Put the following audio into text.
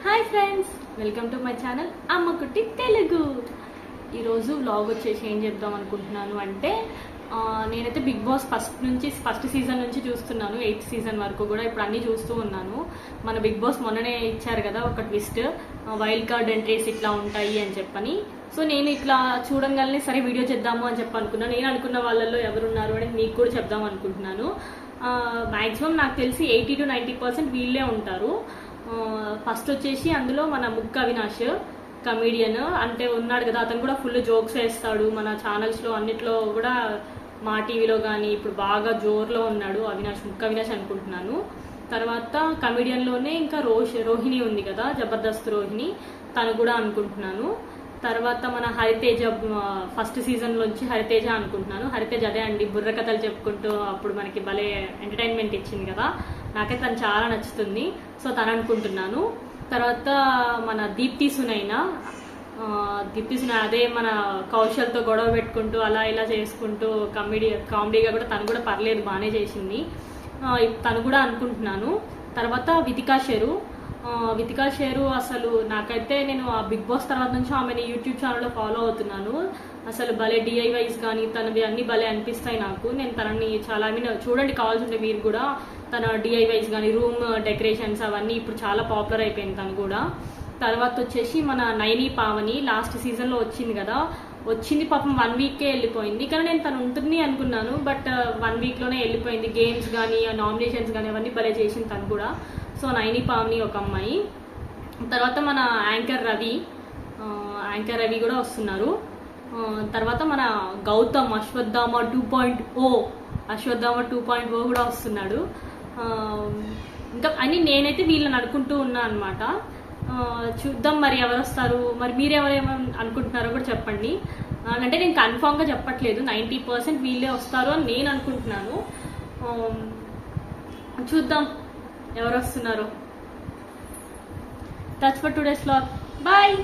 Hi friends, welcome to my channel అమ్మ కుట్టి తెలుగు. ఈరోజు వ్లాగ్ వచ్చేసి ఏం చెప్దాం అనుకుంటున్నాను అంటే నేనైతే బిగ్ బాస్ ఫస్ట్ సీజన్ నుంచి చూస్తున్నాను. 8th సీజన్ వరకు కూడా ఇప్పుడు అన్నీ చూస్తూ ఉన్నాను. మన బిగ్ బాస్ మొన్ననే ఇచ్చారు కదా ఒక ట్విస్ట్, వైల్డ్ కార్డ్ ఎంట్రీస్ ఇట్లా ఉంటాయి అని చెప్పని. సో నేను ఇట్లా చూడంగానే సరే వీడియో చేద్దాము అని చెప్పి అనుకున్నాను. నేను అనుకున్న వాళ్ళల్లో ఎవరున్నారు అని మీకు కూడా చెప్దాం అనుకుంటున్నాను. మ్యాక్సిమం నాకు తెలిసి 80 to 90% వీళ్ళే ఉంటారు. ఫస్ట్ వచ్చేసి అందులో మన ముక్క అవినాష్ కమీడియన్ అంటే ఉన్నాడు కదా, అతను కూడా ఫుల్ జోక్స్ వేస్తాడు. మన ఛానల్స్లో అన్నిట్లో కూడా, మా టీవీలో కానీ ఇప్పుడు బాగా జోర్లో ఉన్నాడు ముక్క అవినాష్ అనుకుంటున్నాను. తర్వాత కమీడియన్లోనే ఇంకా రోహిణి ఉంది కదా, జబర్దస్త్ రోహిణి, తను కూడా అనుకుంటున్నాను. తర్వాత మన హరితేజ ఫస్ట్ సీజన్లోంచి హరితేజ అనుకుంటున్నాను. హరితేజ అదే అండి, బుర్ర కథలు చెప్పుకుంటూ అప్పుడు మనకి భలే ఎంటర్టైన్మెంట్ ఇచ్చింది కదా, నాకైతే తను చాలా నచ్చుతుంది. సో తను అనుకుంటున్నాను. తర్వాత మన దీప్తి సునైన అదే మన కౌశల్తో గొడవ పెట్టుకుంటూ అలా ఇలా చేసుకుంటూ కామెడీగా కూడా తను కూడా పర్లేదు, బాగానే చేసింది. తను కూడా అనుకుంటున్నాను. తర్వాత వితికా షేరు అసలు నాకైతే నేను ఆ బిగ్ బాస్ తర్వాత నుంచి ఆమెని యూట్యూబ్ ఛానల్లో ఫాలో అవుతున్నాను. అసలు భలే డిఐవైస్ కానీ తనవి అన్నీ భలే అనిపిస్తాయి నాకు. నేను తనని చాలా చూడండి, కావాల్సింటే మీరు కూడా. తన డిఐవైస్ కానీ రూమ్ డెకరేషన్స్ అవన్నీ ఇప్పుడు చాలా పాపులర్ అయిపోయింది తను కూడా. తర్వాత వచ్చేసి మన నైని పావని లాస్ట్ సీజన్లో వచ్చింది కదా, వచ్చింది పాపం 1 వీక్కే వెళ్ళిపోయింది. కానీ నేను తను ఉంటుంది అనుకున్నాను, బట్ 1 వీక్లోనే వెళ్ళిపోయింది. గేమ్స్ కానీ నామినేషన్స్ కానీ అవన్నీ భలే చేసింది తను కూడా. సో నైని పావని ఒక అమ్మాయి. తర్వాత మన యాంకర్ రవి కూడా వస్తున్నారు. తర్వాత మన గౌతమ్ అశ్వత్థామ 2.0 కూడా వస్తున్నాడు. ఇంకా అని నేనైతే వీళ్ళని అనుకుంటూ ఉన్నా అనమాట. చూద్దాం మరి ఎవరు వస్తారు, మరి మీరెవరేమో అనుకుంటున్నారో కూడా చెప్పండి. అంటే నేను కన్ఫామ్గా చెప్పట్లేదు, 90% వీళ్ళే వస్తారు అని నేను అనుకుంటున్నాను. చూద్దాం ఎవరు వస్తున్నారో. That's for today's vlog. Bye.